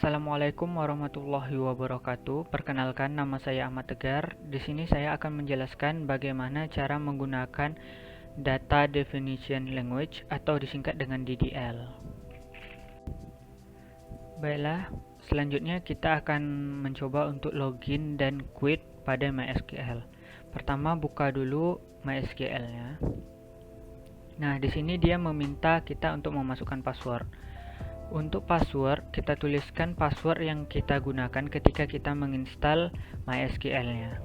Assalamualaikum warahmatullahi wabarakatuh. Perkenalkan, nama saya Ahmad Tegar. Di sini saya akan menjelaskan bagaimana cara menggunakan Data Definition Language atau disingkat dengan DDL. Baiklah, selanjutnya kita akan mencoba untuk login dan quit pada MySQL. Pertama, buka dulu MySQL-nya. Nah, di sini dia meminta kita untuk memasukkan password. Untuk password, kita tuliskan password yang kita gunakan ketika kita menginstal MySQL-nya.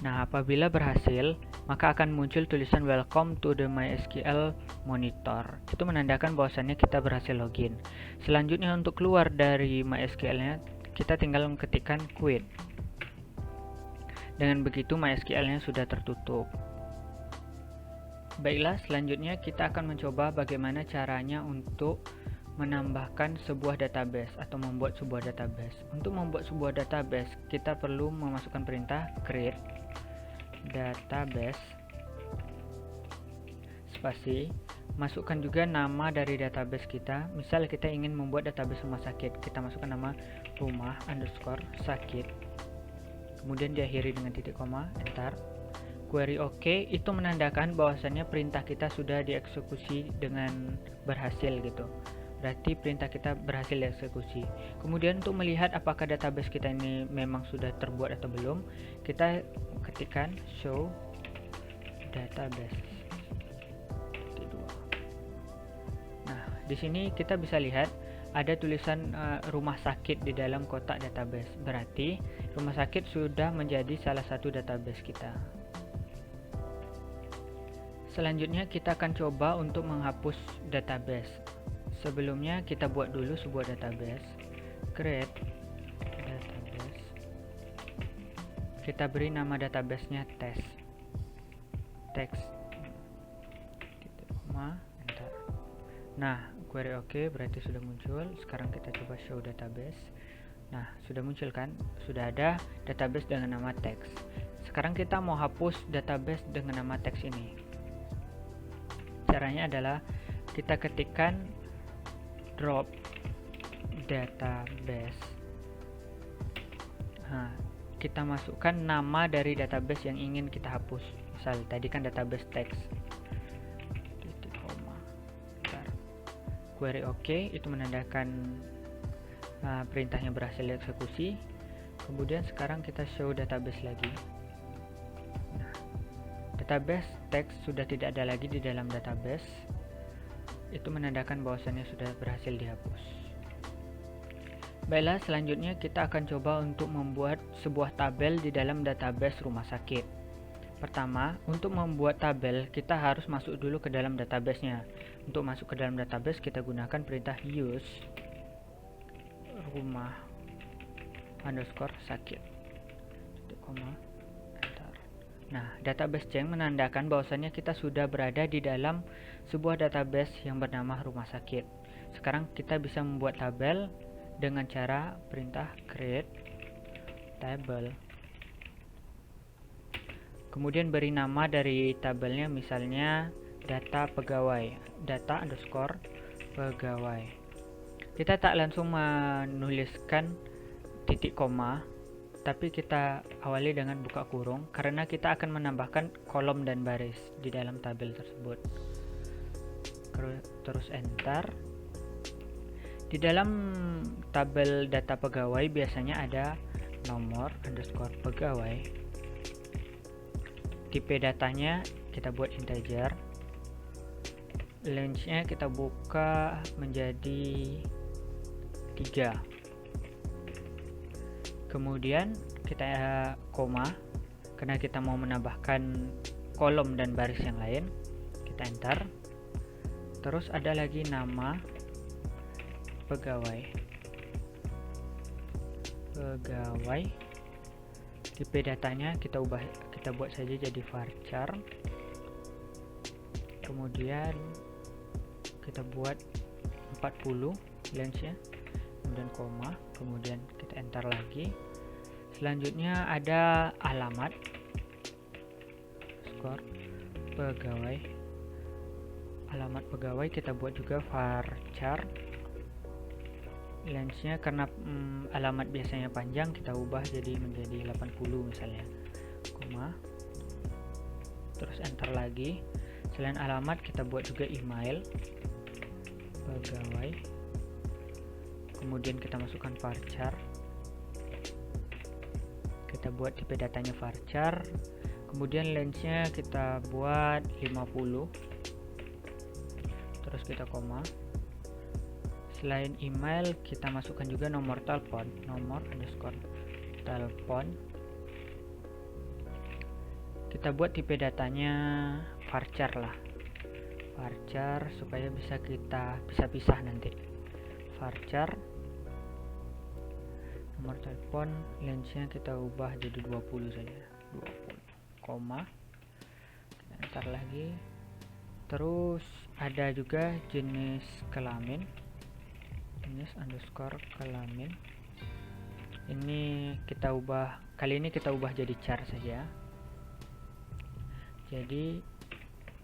Nah, apabila berhasil, maka akan muncul tulisan Welcome to the MySQL Monitor. Itu menandakan bahwasannya kita berhasil login. Selanjutnya, untuk keluar dari MySQL-nya, kita tinggal mengetikkan quit. Dengan begitu, MySQL-nya sudah tertutup. Baiklah, selanjutnya kita akan mencoba bagaimana caranya untuk menambahkan sebuah database atau membuat sebuah database. Untuk membuat sebuah database, kita perlu memasukkan perintah create database spasi, masukkan juga nama dari database kita. Misal kita ingin membuat database rumah sakit, kita masukkan nama rumah underscore sakit, kemudian diakhiri dengan titik koma, enter. Query OK, itu menandakan bahwasannya perintah kita sudah dieksekusi dengan berhasil gitu. Berarti perintah kita berhasil dieksekusi. Kemudian untuk melihat apakah database kita ini memang sudah terbuat atau belum, kita ketikkan show database. Nah, di sini kita bisa lihat ada tulisan rumah sakit di dalam kotak database. Berarti rumah sakit sudah menjadi salah satu database kita. Selanjutnya kita akan coba untuk menghapus database. Sebelumnya kita buat dulu sebuah database. Create database. Kita beri nama databasenya test. Text. Enter. Nah, query OK berarti sudah muncul. Sekarang kita coba show database. Nah, sudah muncul kan? Sudah ada database dengan nama text. Sekarang kita mau hapus database dengan nama text ini. Caranya adalah kita ketikkan drop database. Nah, kita masukkan nama dari database yang ingin kita hapus. Misal tadi kan database text. Titik koma. Query OK, itu menandakan perintahnya berhasil dieksekusi. Kemudian sekarang kita show database lagi. Database text sudah tidak ada lagi di dalam database. Itu menandakan bahwasannya sudah berhasil dihapus. Baiklah, selanjutnya kita akan coba untuk membuat sebuah tabel di dalam database rumah sakit. Pertama, untuk membuat tabel kita harus masuk dulu ke dalam database-nya. Untuk masuk ke dalam database kita gunakan perintah use rumah underscore sakit. Nah, database Ceng menandakan bahwasannya kita sudah berada di dalam sebuah database yang bernama rumah sakit. Sekarang kita bisa membuat tabel dengan cara perintah create table. Kemudian beri nama dari tabelnya, misalnya data pegawai, data underscore pegawai. Kita tak langsung menuliskan titik koma, tapi kita awali dengan buka kurung karena kita akan menambahkan kolom dan baris di dalam tabel tersebut. Terus enter. Di dalam tabel data pegawai biasanya ada nomor underscore pegawai. Tipe datanya kita buat integer. Range-nya kita buka menjadi 3. Kemudian kita koma karena kita mau menambahkan kolom dan baris yang lain. Kita enter. Terus ada lagi nama pegawai. Tipe datanya kita buat saja jadi varchar. Kemudian kita buat 40 range-nya. Kemudian koma, kemudian kita enter lagi. Selanjutnya ada alamat pegawai. Alamat pegawai kita buat juga varchar Lengthnya karena alamat biasanya panjang, kita ubah jadi menjadi 80 misalnya, koma, terus enter lagi. Selain alamat kita buat juga email pegawai, kemudian kita masukkan varchar, kita buat tipe datanya varchar, kemudian lengthnya kita buat 50, terus kita koma. Selain email kita masukkan juga nomor telepon, nomor underscore telepon, kita buat tipe datanya varchar lah, varchar supaya bisa pisah nanti. Varchar, nomor telepon, lengthnya kita ubah jadi 20 saja, 20, koma, enter lagi. Terus ada juga jenis kelamin, jenis underscore kelamin, ini kita ubah, kali ini kita ubah jadi char saja. Jadi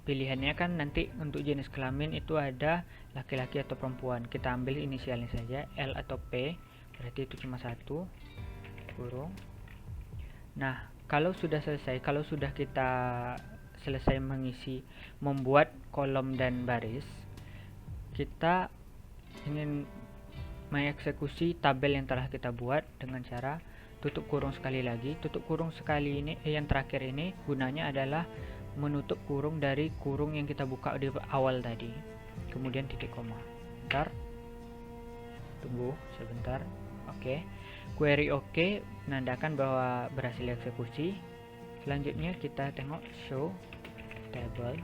pilihannya kan nanti untuk jenis kelamin itu ada laki-laki atau perempuan, kita ambil inisialnya saja, L atau P, berarti itu cuma satu, kurung. Nah, kalau sudah selesai, kalau sudah kita selesai membuat kolom dan baris, kita ingin mengeksekusi tabel yang telah kita buat dengan cara tutup kurung sekali lagi. Tutup kurung sekali ini yang terakhir ini gunanya adalah menutup kurung dari kurung yang kita buka di awal tadi, kemudian titik koma. Bentar, tunggu sebentar. Oke, query oke, menandakan bahwa berhasil eksekusi. Selanjutnya kita tengok show table.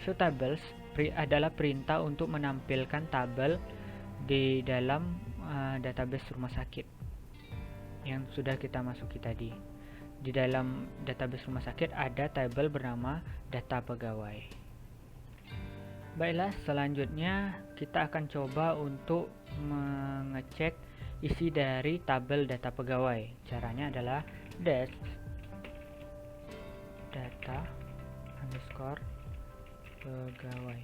Show tables adalah perintah untuk menampilkan tabel di dalam database rumah sakit yang sudah kita masuki tadi. Di dalam database rumah sakit ada tabel bernama data pegawai. Baiklah, selanjutnya kita akan coba untuk mengecek isi dari tabel data pegawai. Caranya adalah dash data underscore pegawai.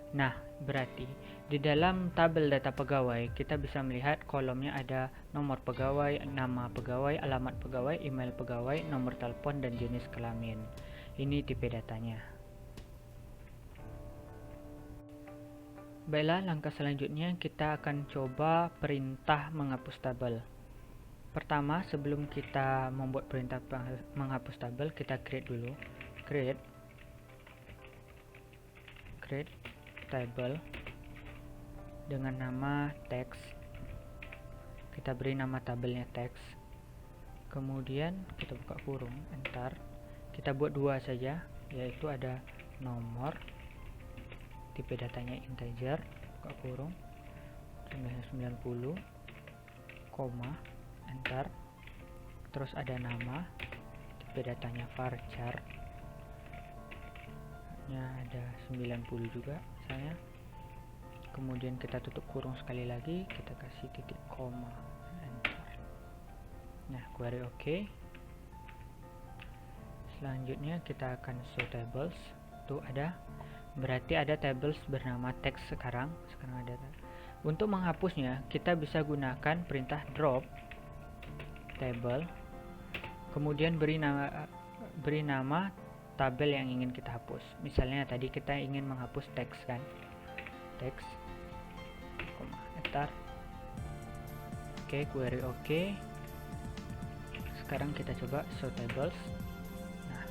Nah, berarti di dalam tabel data pegawai kita bisa melihat kolomnya ada nomor pegawai, nama pegawai, alamat pegawai, email pegawai, nomor telepon, dan jenis kelamin. Ini tipe datanya. Baiklah, langkah selanjutnya kita akan coba perintah menghapus tabel. Pertama, sebelum kita membuat perintah menghapus tabel, kita create dulu. Create table dengan nama text. Kita beri nama tabelnya text, kemudian kita buka kurung, enter. Kita buat dua saja, yaitu ada nomor, tipe datanya integer, buka kurung, jumlahnya 90, koma, enter. Terus ada nama, tipe datanya varchar, ada 90 juga misalnya. Kemudian kita tutup kurung sekali lagi, kita kasih titik koma, enter. Nah, query oke. Selanjutnya kita akan show tables. Tuh ada, berarti ada tables bernama text sekarang ada. Untuk menghapusnya kita bisa gunakan perintah drop table, kemudian beri nama tabel yang ingin kita hapus. Misalnya tadi kita ingin menghapus teks kan, teks, enter. Oke, query oke. Sekarang kita coba show tables. Nah,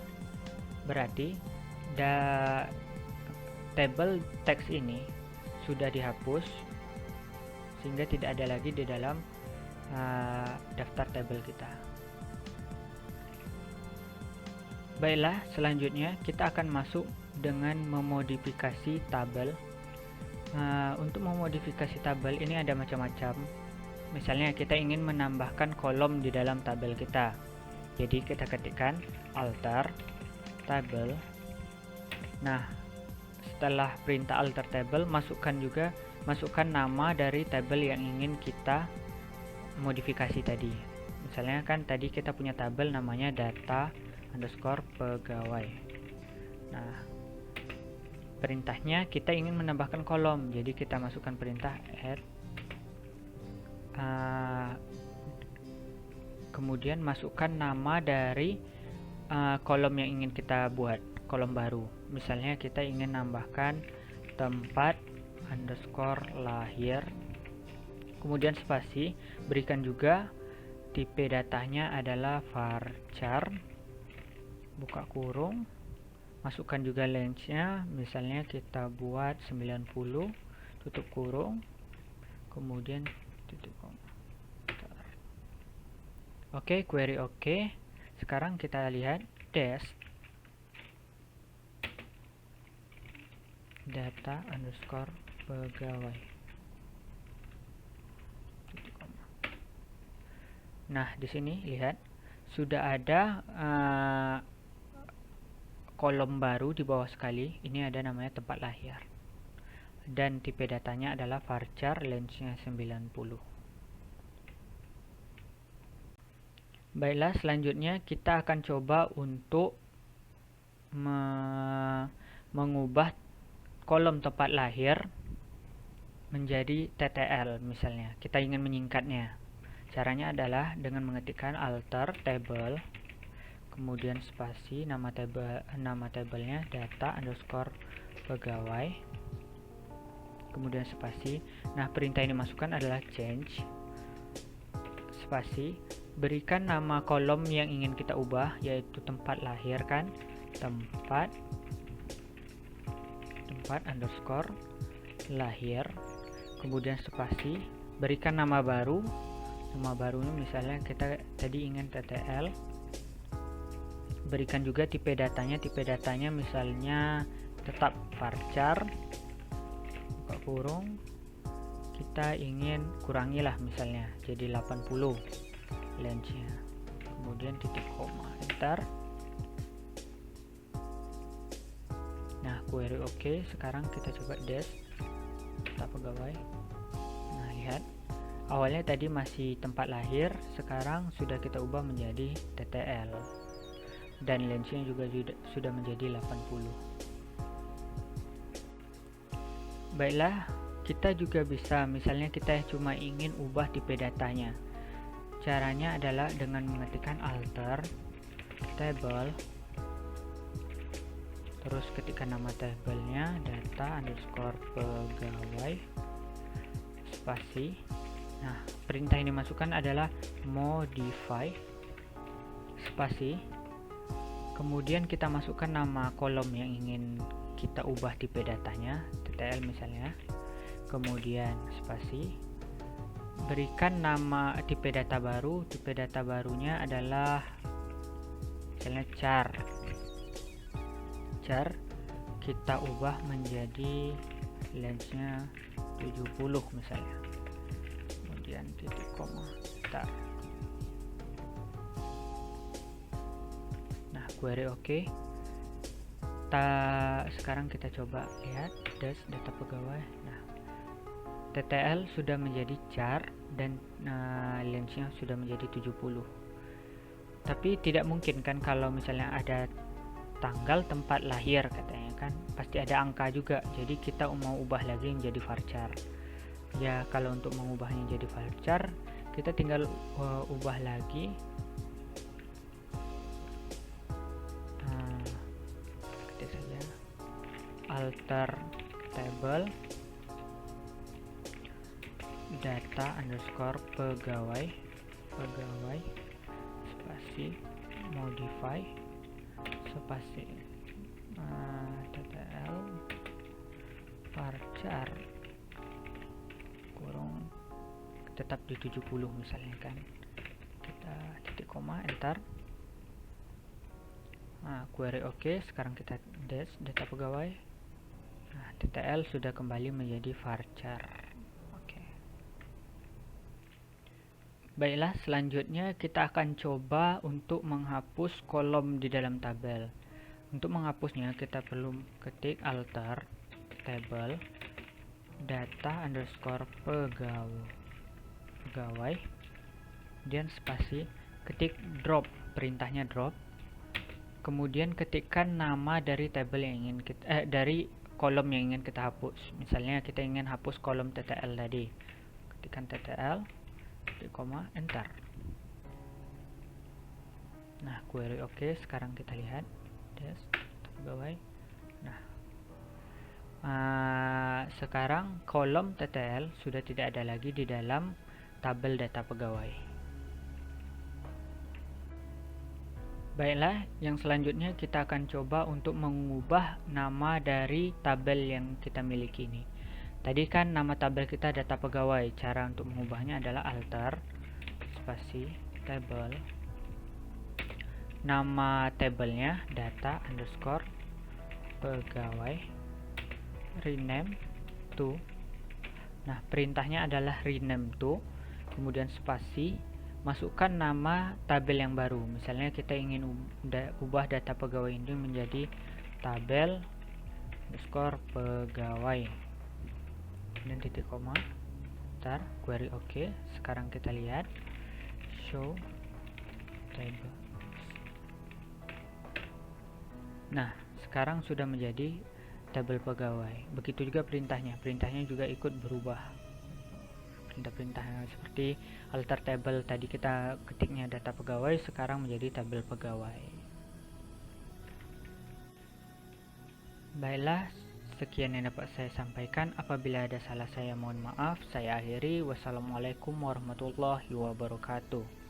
berarti tabel teks ini sudah dihapus sehingga tidak ada lagi di dalam daftar tabel kita. Baiklah, selanjutnya kita akan masuk dengan memodifikasi tabel. Untuk memodifikasi tabel ini ada macam-macam. Misalnya kita ingin menambahkan kolom di dalam tabel kita. Jadi kita ketikkan alter table. Nah, setelah perintah alter table, masukkan nama dari tabel yang ingin kita modifikasi tadi. Misalnya kan tadi kita punya tabel namanya data underscore pegawai. Nah, perintahnya kita ingin menambahkan kolom, jadi kita masukkan perintah add, kemudian masukkan nama dari kolom yang ingin kita buat, kolom baru. Misalnya kita ingin nambahkan tempat underscore lahir, kemudian spasi, berikan juga tipe datanya adalah varchar, buka kurung, masukkan juga range-nya, misalnya kita buat 90, tutup kurung, kemudian titik koma. Oke, query oke. Sekarang kita lihat dash data underscore pegawai. Nah, di sini lihat sudah ada kolom baru di bawah sekali. Ini ada namanya tempat lahir. Dan tipe datanya adalah varchar, length-nya 90. Baiklah, selanjutnya kita akan coba untuk mengubah kolom tempat lahir menjadi TTL misalnya. Kita ingin menyingkatnya. Caranya adalah dengan mengetikkan alter table, kemudian spasi, nama tabelnya data underscore pegawai, kemudian spasi. Nah, perintah ini masukkan adalah change, spasi, berikan nama kolom yang ingin kita ubah, yaitu tempat lahir kan, tempat underscore lahir, kemudian spasi, berikan nama baru. Nama barunya misalnya kita tadi ingin TTL, berikan juga tipe datanya misalnya tetap varchar, buka kurung, kita ingin kurangilah misalnya jadi 80 length-nya, kemudian titik koma, enter. Nah, query oke. Sekarang kita coba dash data pegawai. Nah, lihat awalnya tadi masih tempat lahir, sekarang sudah kita ubah menjadi TTL, dan length-nya juga sudah menjadi 80. Baiklah, kita juga bisa, misalnya kita cuma ingin ubah tipe datanya. Caranya adalah dengan mengetikkan alter table, terus ketikkan nama tabelnya data underscore pegawai, spasi. Nah, perintah ini masukkan adalah modify, spasi, kemudian kita masukkan nama kolom yang ingin kita ubah tipe datanya, TTL misalnya, kemudian spasi, berikan nama tipe data baru. Tipe data barunya adalah misalnya char, kita ubah menjadi length-nya 70 misalnya, kemudian titik koma, tar. Nah, query oke. Sekarang kita coba lihat dash data pegawai. Nah, TTL sudah menjadi char dan length-nya sudah menjadi 70. Tapi tidak mungkin kan kalau misalnya ada tanggal tempat lahir katanya kan, pasti ada angka juga. Jadi kita mau ubah lagi menjadi varchar. Ya, kalau untuk mengubahnya jadi varchar, kita tinggal ubah lagi. Ketik saja alter table data underscore pegawai, spasi, modify, spasi, TTL varchar kurung tetap di 70 misalnya kan, kita titik koma, enter. Nah, query oke. Sekarang kita dash data pegawai. Nah, TTL sudah kembali menjadi varchar. Oke. Baiklah, selanjutnya kita akan coba untuk menghapus kolom di dalam tabel. Untuk menghapusnya kita perlu ketik alter table data underscore pegawai, dan spasi, ketik drop, perintahnya drop, kemudian ketikkan nama dari tabel yang ingin kita, dari kolom yang ingin kita hapus. Misalnya kita ingin hapus kolom TTL tadi, ketikkan TTL, titik koma, enter. Nah, query oke. Sekarang kita lihat des pegawai. Nah, sekarang kolom TTL sudah tidak ada lagi di dalam tabel data pegawai. Baiklah, yang selanjutnya kita akan coba untuk mengubah nama dari tabel yang kita miliki ini. Tadi kan nama tabel kita data pegawai. Cara untuk mengubahnya adalah alter spasi table, nama tabelnya data underscore pegawai, rename to. Nah, perintahnya adalah rename to, kemudian spasi, masukkan nama tabel yang baru. Misalnya kita ingin ubah data pegawai ini menjadi tabel underscore pegawai, dan titik koma, ntar query oke. Sekarang kita lihat show table. Nah, sekarang sudah menjadi tabel pegawai. Begitu juga perintahnya juga ikut berubah. Perintah-perintahnya seperti alter table, tadi kita ketiknya data pegawai, sekarang menjadi tabel pegawai. Baiklah, sekian yang dapat saya sampaikan. Apabila ada salah saya mohon maaf. Saya akhiri. Wassalamualaikum warahmatullahi wabarakatuh.